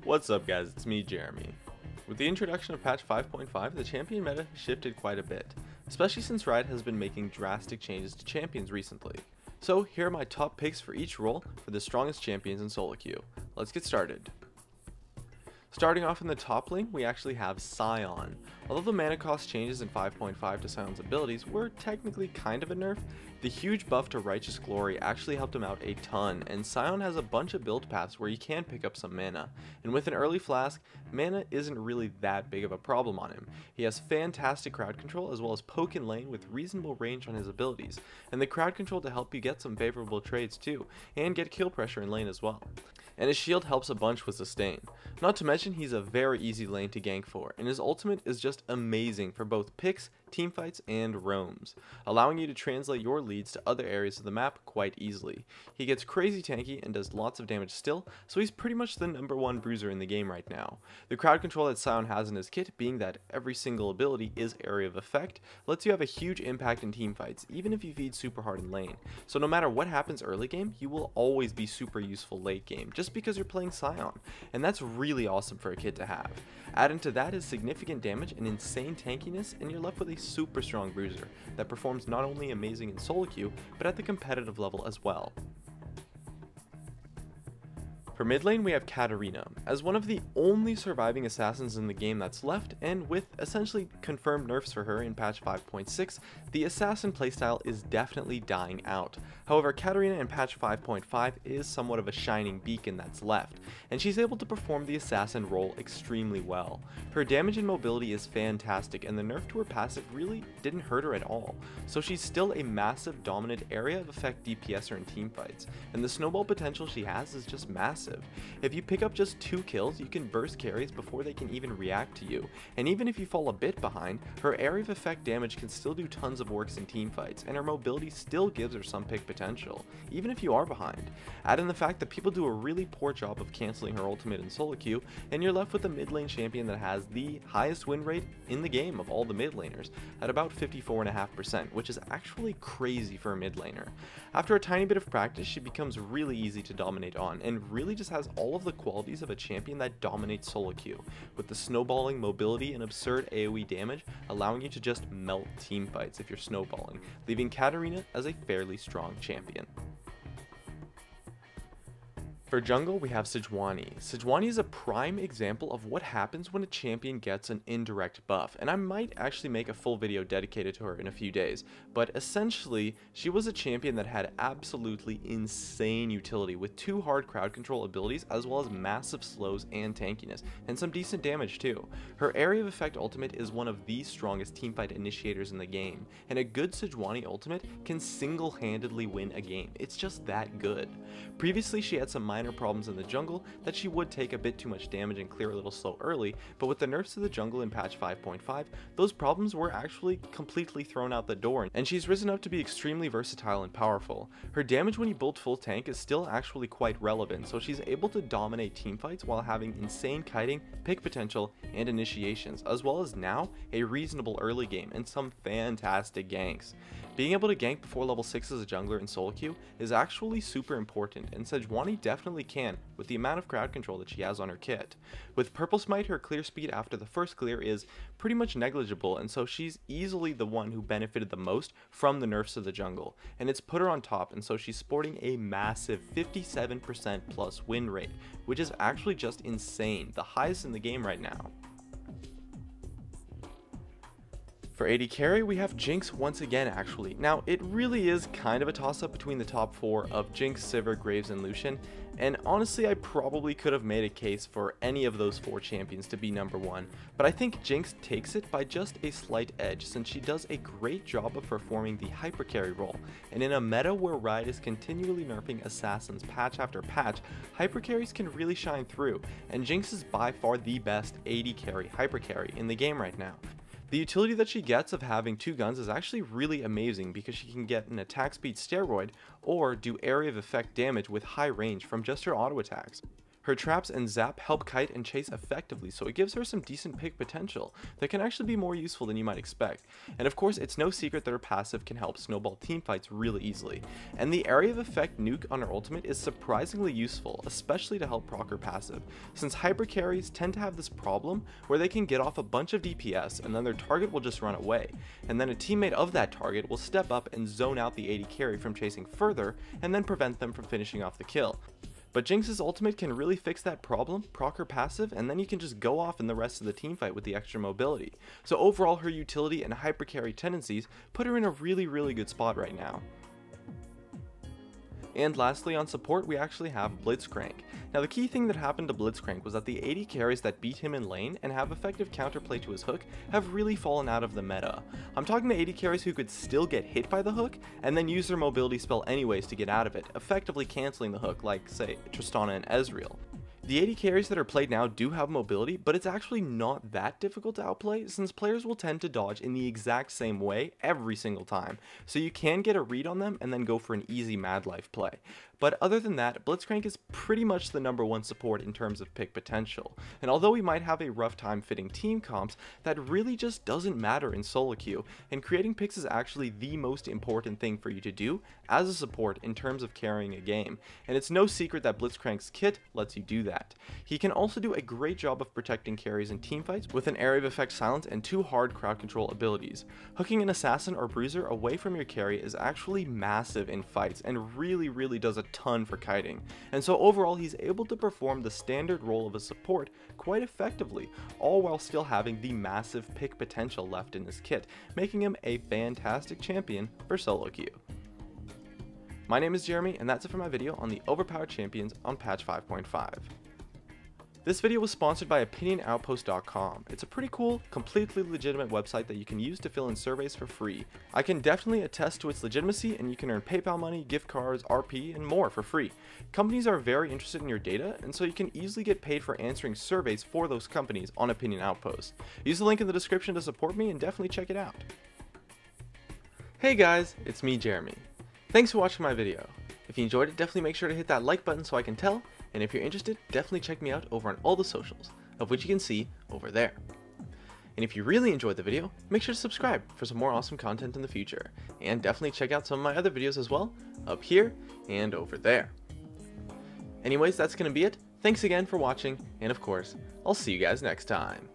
What's up guys, it's me Jeremy. With the introduction of patch 5.5, the champion meta has shifted quite a bit, especially since Riot has been making drastic changes to champions recently. So here are my top picks for each role for the strongest champions in solo queue. Let's get started. Starting off in the top lane, we actually have Sion. Although the mana cost changes in 5.5 to Sion's abilities were technically kind of a nerf, the huge buff to Righteous Glory actually helped him out a ton, and Sion has a bunch of build paths where you can pick up some mana. And with an early flask, mana isn't really that big of a problem on him. He has fantastic crowd control as well as poke in lane with reasonable range on his abilities, and the crowd control to help you get some favorable trades too, and get kill pressure in lane as well. And his shield helps a bunch with sustain. Not to mention he's a very easy lane to gank for, and his ultimate is just amazing for both picks, teamfights, and roams, allowing you to translate your leads to other areas of the map quite easily. He gets crazy tanky and does lots of damage still, so he's pretty much the #1 bruiser in the game right now. The crowd control that Sion has in his kit, being that every single ability is area of effect, lets you have a huge impact in teamfights, even if you feed super hard in lane. So no matter what happens early game, you will always be super useful late game, just because you're playing Sion, and that's really awesome for a kid to have. Add into that is significant damage and insane tankiness, and you're left with a super strong bruiser that performs not only amazing in solo queue, but at the competitive level as well. For mid lane, we have Katarina, as one of the only surviving assassins in the game that's left, and with essentially confirmed nerfs for her in patch 5.6, the assassin playstyle is definitely dying out. However, Katarina in patch 5.5 is somewhat of a shining beacon that's left, and she's able to perform the assassin role extremely well. Her damage and mobility is fantastic, and the nerf to her passive really didn't hurt her at all, so she's still a massive dominant area of effect DPSer in teamfights, and the snowball potential she has is just massive. If you pick up just 2 kills, you can burst carries before they can even react to you, and even if you fall a bit behind, her area of effect damage can still do tons of works in teamfights, and her mobility still gives her some pick potential, even if you are behind. Add in the fact that people do a really poor job of cancelling her ultimate in solo queue, and you're left with a mid lane champion that has the highest win rate in the game of all the mid laners, at about 54.5%, which is actually crazy for a mid laner. After a tiny bit of practice, she becomes really easy to dominate on, and really just has all of the qualities of a champion that dominates solo queue, with the snowballing mobility and absurd AoE damage allowing you to just melt teamfights if you're snowballing, leaving Katarina as a fairly strong champion. For jungle, we have Sejuani. Sejuani is a prime example of what happens when a champion gets an indirect buff, and I might actually make a full video dedicated to her in a few days, but essentially, she was a champion that had absolutely insane utility with 2 hard crowd control abilities as well as massive slows and tankiness, and some decent damage too. Her area of effect ultimate is one of the strongest teamfight initiators in the game, and a good Sejuani ultimate can single-handedly win a game. It's just that good. Previously, she had some minor problems in the jungle that she would take a bit too much damage and clear a little slow early, but with the nerfs to the jungle in patch 5.5, those problems were actually completely thrown out the door, and she's risen up to be extremely versatile and powerful. Her damage when you build full tank is still actually quite relevant, so she's able to dominate teamfights while having insane kiting, pick potential, and initiations, as well as now a reasonable early game and some fantastic ganks. Being able to gank before level 6 as a jungler in solo queue is actually super important, and Sejuani definitely can with the amount of crowd control that she has on her kit. With Purple Smite, her clear speed after the first clear is pretty much negligible, and so she's easily the one who benefited the most from the nerfs to the jungle, and it's put her on top, and so she's sporting a massive 57% plus win rate, which is actually just insane, the highest in the game right now. For AD carry, we have Jinx once again actually. Now, it really is kind of a toss-up between the top 4 of Jinx, Sivir, Graves, and Lucian, and honestly I probably could have made a case for any of those 4 champions to be #1, but I think Jinx takes it by just a slight edge since she does a great job of performing the hyper carry role, and in a meta where Riot is continually nerfing assassins patch after patch, hyper carries can really shine through, and Jinx is by far the best AD carry hyper carry in the game right now. The utility that she gets of having 2 guns is actually really amazing because she can get an attack speed steroid or do area of effect damage with high range from just her auto attacks. Her traps and zap help kite and chase effectively, so it gives her some decent pick potential that can actually be more useful than you might expect. And of course, it's no secret that her passive can help snowball teamfights really easily. And the area of effect nuke on her ultimate is surprisingly useful, especially to help proc her passive, since hyper carries tend to have this problem where they can get off a bunch of DPS and then their target will just run away, and then a teammate of that target will step up and zone out the AD carry from chasing further and then prevent them from finishing off the kill. But Jinx's ultimate can really fix that problem, proc her passive, and then you can just go off in the rest of the teamfight with the extra mobility. So overall, her utility and hyper carry tendencies put her in a really good spot right now. And lastly, on support, we actually have Blitzcrank. Now the key thing that happened to Blitzcrank was that the AD carries that beat him in lane and have effective counterplay to his hook have really fallen out of the meta. I'm talking to AD carries who could still get hit by the hook and then use their mobility spell anyways to get out of it, effectively cancelling the hook, like say Tristana and Ezreal. The AD carries that are played now do have mobility, but it's actually not that difficult to outplay since players will tend to dodge in the exact same way every single time, so you can get a read on them and then go for an easy Mad Life play. But other than that, Blitzcrank is pretty much the #1 support in terms of pick potential, and although we might have a rough time fitting team comps, that really just doesn't matter in solo queue, and creating picks is actually the most important thing for you to do as a support in terms of carrying a game, and it's no secret that Blitzcrank's kit lets you do that. He can also do a great job of protecting carries in teamfights with an area of effect silence and 2 hard crowd control abilities. Hooking an assassin or bruiser away from your carry is actually massive in fights and really does a ton for kiting, and so overall he's able to perform the standard role of a support quite effectively, all while still having the massive pick potential left in his kit, making him a fantastic champion for solo queue. My name is Jeremy, and that's it for my video on the Overpowered champions on patch 5.5. This video was sponsored by OpinionOutpost.com. It's a pretty cool, completely legitimate website that you can use to fill in surveys for free. I can definitely attest to its legitimacy, and you can earn PayPal money, gift cards, RP, and more for free. Companies are very interested in your data, and so you can easily get paid for answering surveys for those companies on Opinion Outpost. Use the link in the description to support me and definitely check it out. Hey guys, it's me, Jeremy. Thanks for watching my video. If you enjoyed it, definitely make sure to hit that like button so I can tell, and if you're interested, definitely check me out over on all the socials, of which you can see over there. And if you really enjoyed the video, make sure to subscribe for some more awesome content in the future, and definitely check out some of my other videos as well, up here and over there. Anyways, that's going to be it. Thanks again for watching, and of course, I'll see you guys next time.